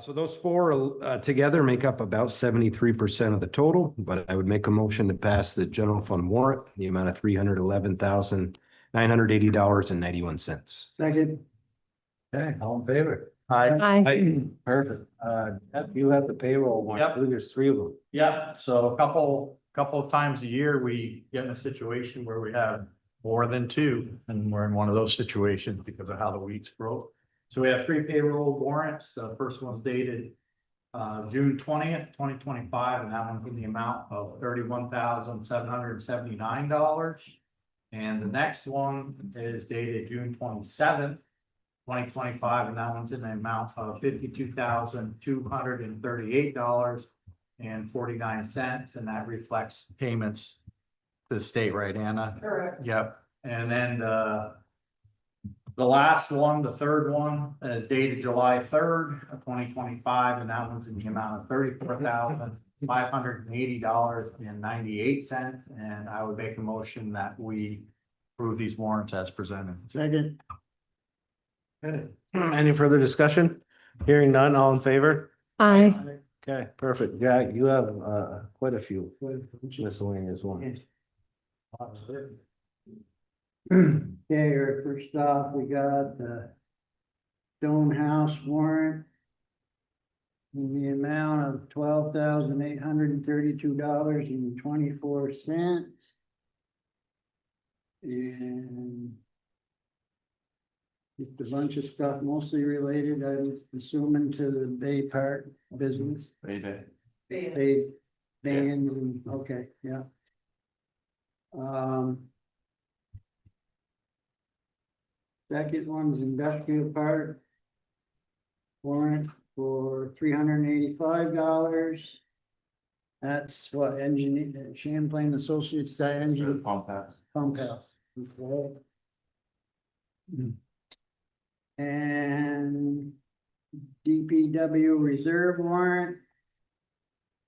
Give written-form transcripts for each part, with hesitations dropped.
So those four together make up about 73% of the total, but I would make a motion to pass the general fund warrant, the amount of $311,980.91. Second. Okay, all in favor? Aye. Perfect. Jeff, you have the payroll one. Yep. There's three of them. Yeah, so a couple of times a year, we get in a situation where we have more than two, and we're in one of those situations because of how the weeks broke. So we have three payroll warrants. The first one's dated June 20th, 2025, and that one's in the amount of $31,779. And the next one is dated June 27th, 2025, and that one's in the amount of $52,238.49, and that reflects payments to the state, right, Anna? Correct. Yep. And then the last one, the third one, is dated July 3rd of 2025, and that one's in the amount of $34,580.98. And I would make a motion that we approve these warrants as presented. Second. Okay. Any further discussion? Hearing none, all in favor? Aye. Okay, perfect. Yeah, you have quite a few miscellaneous ones. Okay, first off, we got the Stone House warrant in the amount of $12,832.24. And just a bunch of stuff mostly related, I'm assuming, to the Bay Park business. Bay bands and, okay, yeah. Second one's industrial park warrant for $385. That's what engineer, Champlain Associates, that engineer. Pump house. Okay. And DPW reserve warrant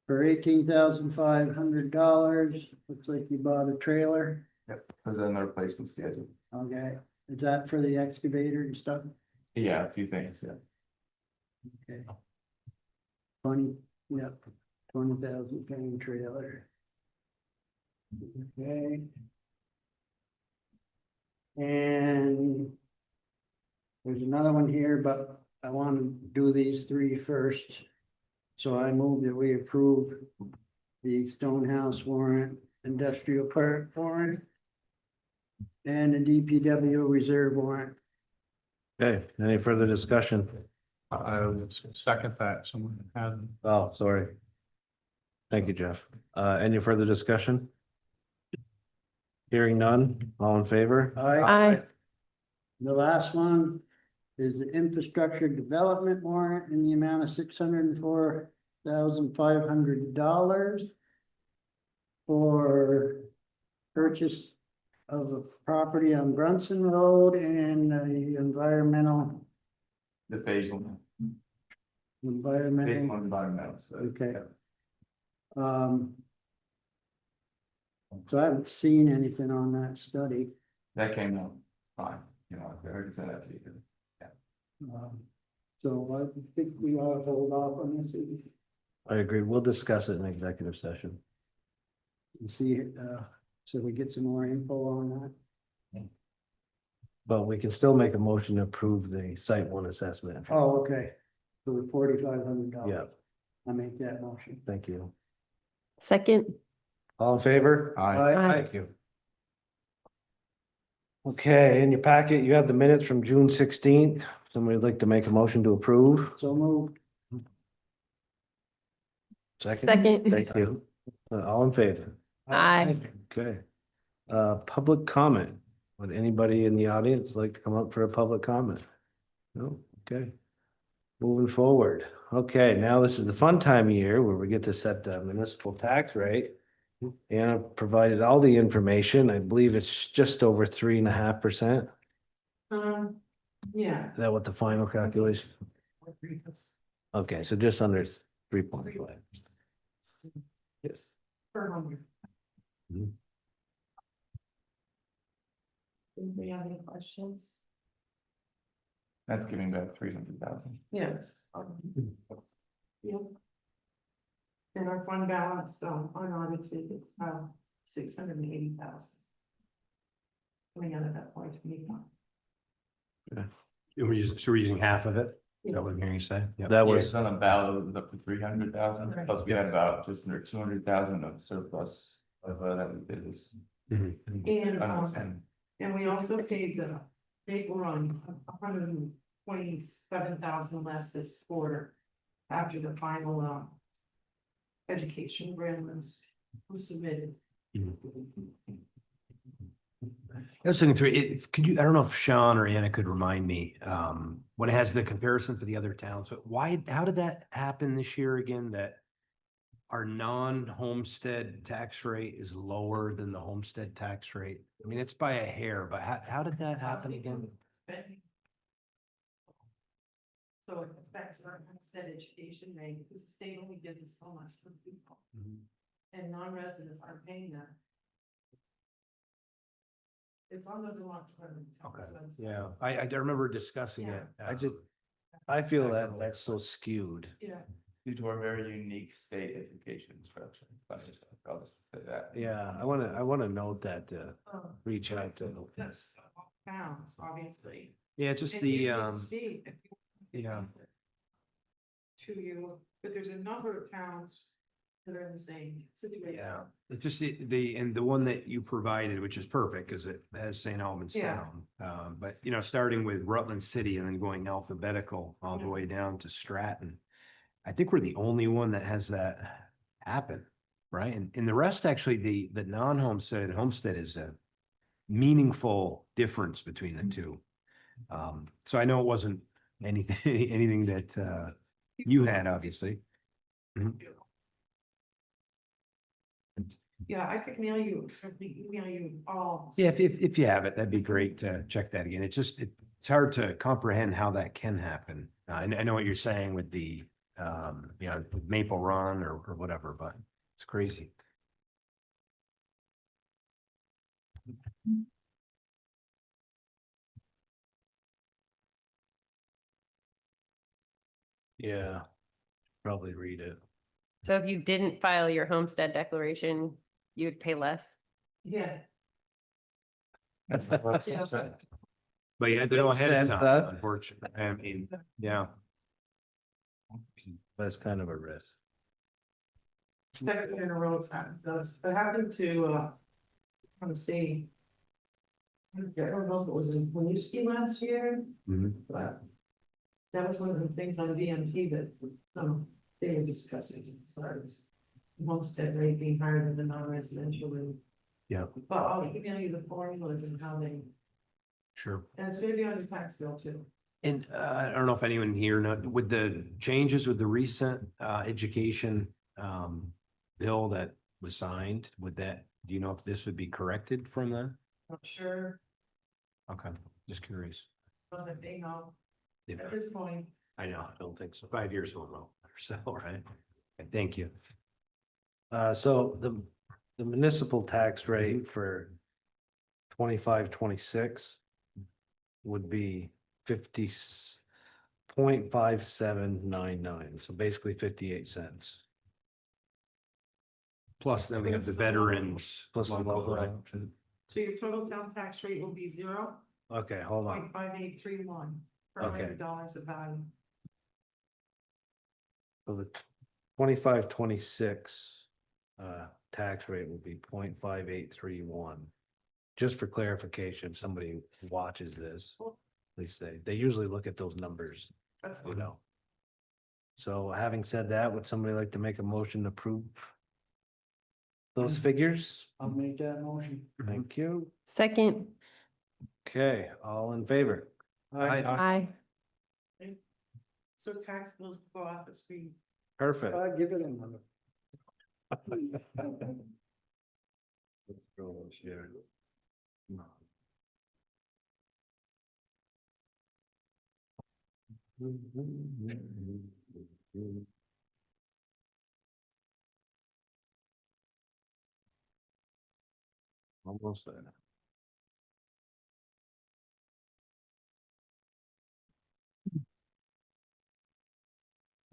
for $18,500. Looks like you bought a trailer. Yep, because then the replacement schedule. Okay, is that for the excavator and stuff? Yeah, a few things, yeah. Okay. 20,000 pound trailer. Okay. And there's another one here, but I want to do these three first. So I move that we approve the Stonehouse warrant, industrial park warrant, and the DPW reserve warrant. Okay, any further discussion? I would second that. Someone had. Oh, sorry. Thank you, Jeff. Any further discussion? Hearing none, all in favor? Aye. The last one is the infrastructure development warrant in the amount of $604,500 for purchase of a property on Brunson Road and the environmental. The phase one. Phase Environmental, one environmental. okay. So I haven't seen anything on that study. That came out fine, you know, I already sent that to you. So I think we ought to hold off on this I agree. We'll discuss it in executive session. and see, so we get some more info on that. But we can still make a motion to approve the site one assessment. Oh, okay. So the $4,500. Yeah, I make that motion. thank you. Second. All in favor? Aye. Thank you. Okay, in your packet, you have the minutes from June 16th. Somebody'd like to make a motion to approve? So moved. Second. Thank you. All in favor? Aye. Okay. Public comment. Would anybody in the audience like to come up for a public comment? No? Okay. Moving forward. Okay, now this is the fun time of year where we get to set the municipal tax rate. Anna provided all the information. I believe it's just over 3.5%. Yeah. Is that what the final calculation? Okay, so just under 3.5. Yes. Per hundred. Mhm. Anybody have any questions? That's giving back 300,000. Yes. Yeah. And our fund balance, unaudited, it's about 680,000. Coming out of that point, We're using half of it? Is Yeah. that what I'm hearing you say? Yep. That Yeah, was, it's on a ballot up to 300,000, Right. plus we had about just under 200,000 of surplus of that we did this. Mhm. And we also paid the Maple Run 127,000 less this quarter. After the final education grant was submitted. I was thinking through it, could you, I don't know if Sean or Anna could remind me, when it has the comparison for the other towns, but how did that happen this year again, that our non-homestead tax rate is lower than the homestead tax rate? I mean, it's by a hair, but how did that happen again? Spending. So it affects our homestead education rate, because the state only gives us so much for people, and non-residents aren't paying that. It's on the Vermont Department of Tax website. Yeah, I remember discussing it. I feel that that's so skewed. Yeah, Due to our very unique state education structure. I'll just say that. Yeah, I wanna note that, reach um, out to. that's towns, obviously. Yeah, just And the, it would be if you- yeah. To you, but there's a number of towns that are in the same situation. Yeah, it's just and the one that you provided, which is perfect, because it has St. Albans Yeah. Town. But starting with Rutland City and then going alphabetical all the way down to Stratton. I think we're the only one that has that happen, right? And the rest, actually, the non-homestead and homestead is a meaningful difference between the two. So I know it wasn't anything that you had, obviously. Mhm. Yeah, I could mail you, certainly email you all. Yeah, if you have it, that'd be great to check that again. It's hard to comprehend how that can happen. I know what you're saying with the, Maple Run or whatever, but it's crazy. Yeah, probably read it. So if you didn't file your homestead declaration, you would pay less? Yeah. But yeah, they don't ahead of Send time, that. unfortunately. I mean, yeah. That's kind of a risk. Second in a row, it's happened, but happened to, see. I don't know if it was in Winooski last year, but. That was one of the things on VMT that, they were discussing as far as. Homestead rate being higher than the non-residential rate. Yeah. But I'll email you the formulas and how they, Sure. and it's gonna be on your tax bill too. And I don't know if anyone here with the changes with the recent education bill that was signed, do you know if this would be corrected from that? I'm sure, Okay, just curious. that they know Yeah, at this point. I know, I don't think so. 5 years will know or so, right? Okay, thank you. So the municipal tax rate for 25-26 would be 50.5799, so basically 58 cents. Plus then we have the veterans. Plus the local Right. option. So your total town tax rate will be Okay, hold on. 0.5831 per Okay. $100 of value. So the 25-26 tax rate will be 0.5831. Just for clarification, if somebody watches this, at least they usually look at those numbers, That's you know. So having said that, would somebody like to make a motion to approve those figures? I'll make that motion. Thank you. Second, Okay, all in favor? aye. So tax bills go off the screen. Perfect. Give it a number. Almost there.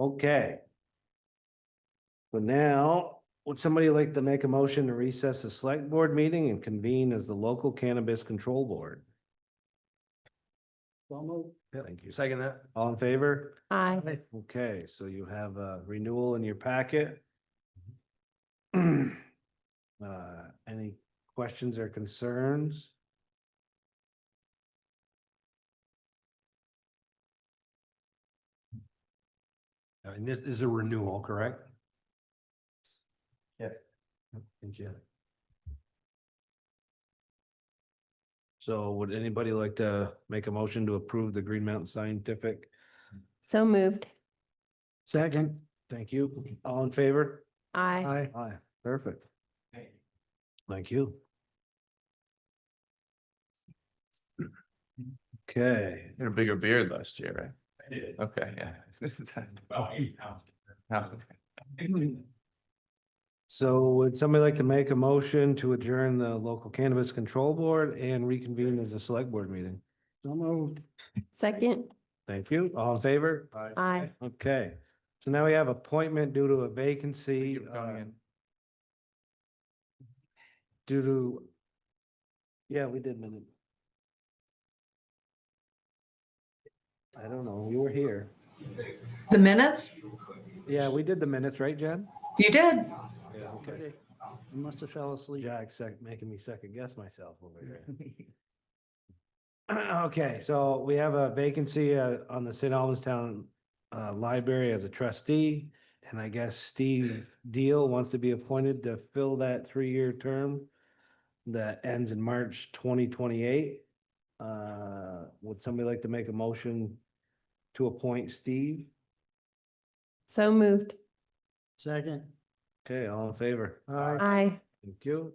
Okay. But now, would somebody like to make a motion to recess the select board meeting and convene as the local cannabis control board? So moved. Thank you. Second that. All in favor? Aye. Okay, so you have a renewal in your packet. Any questions or concerns? And this is a renewal, correct? Yes. Thank you. So would anybody like to make a motion to approve the Green Mountain Scientific? So moved. Second. Thank you. All in favor? Aye. Aye. Aye, perfect. Thank you. Okay, You had a bigger beard last year, right? I did. Okay, yeah. About 8 pounds. so would somebody like to make a motion to adjourn the local cannabis control board and reconvene as a select board meeting? So moved. Second. Thank you. All in favor? Aye. Okay, so now we have appointment due to a vacancy. Thank you for coming in. Due to. Yeah, we did minute. I don't know, you were here. The minutes? Yeah, we did the minutes, right, Jen? You did. Yeah, Okay. You must have fell asleep. Jack's making me second guess myself over here. Okay, so we have a vacancy on the St. Albans Town Library as a trustee. And I guess Steve Deal wants to be appointed to fill that 3-year term that ends in March 2028. Would somebody like to make a motion to appoint Steve? So moved. Second. Okay, all in favor? Aye. Aye. Thank you.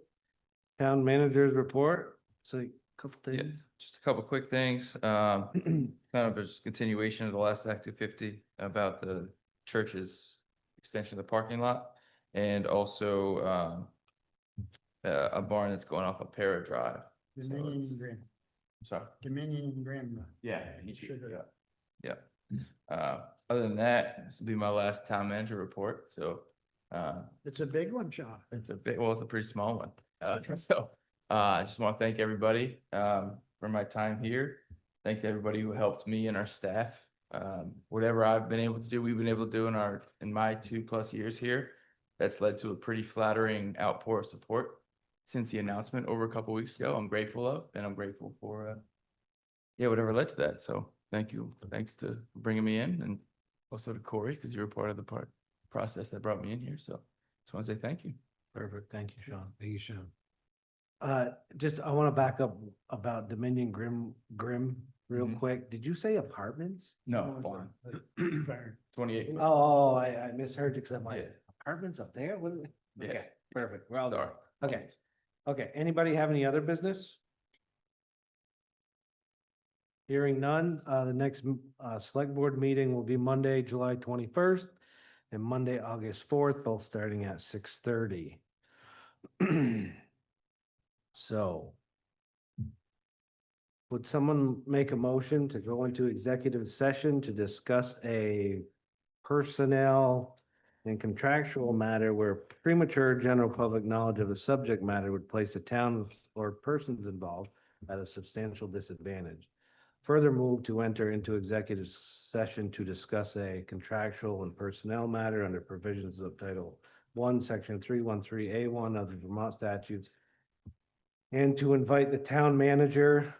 Town managers report, so a couple Yeah, things. just a couple quick things. Kind of a just continuation of the last Act 250 about the church's extension of the parking lot. And also a barn that's going off a Para Drive. So Dominion it's- and Grim. Sorry. Dominion and Grim. Yeah. Sugar. Yeah. Other than that, this will be my last town manager report, so It's a big one, Sean. it's a bit, well, it's a pretty small one. So I just want to thank everybody for my time here. Thank everybody who helped me and our staff. Whatever I've been able to do, we've been able to do in my 2+ years here. That's led to a pretty flattering outpour of support since the announcement over a couple weeks ago. I'm grateful of, and I'm grateful for whatever led to that. So thank you. Thanks to bringing me in, and also to Corey, because you were part of the process that brought me in here. So just want to say thank you. Perfect, thank you, Sean. Thank you, Sean. Just, I want to back up about Dominion Grim real Mhm. quick. Did you say apartments? No, barn. 28. Oh, I misheard you because I'm like, Yeah. apartments up there? What? Yeah. Okay, perfect. Well, Sorry. okay. Okay, anybody have any other business? Hearing none, the next select board meeting will be Monday, July 21st and Monday, August 4th, both starting at 6:30. So would someone make a motion to go into executive session to discuss a personnel and contractual matter where premature general public knowledge of the subject matter would place the town or persons involved at a substantial disadvantage? Further move to enter into executive session to discuss a contractual and personnel matter under provisions of Title I, Section 313A1 of the Vermont statutes. And to invite the town manager,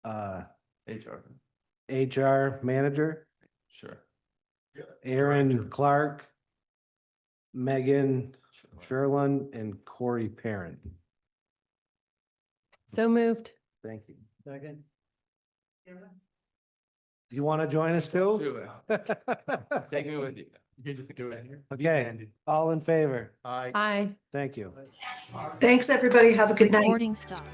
HR. HR manager, Sure. Aaron Clark, Megan Sherlin, and Corey Parent. So moved. Thank you. Second. Do you want to join us too? Do it. Take me with you. Okay, all in favor? Aye. Thank you. Thanks, everybody. Have a good night. Recording stopped.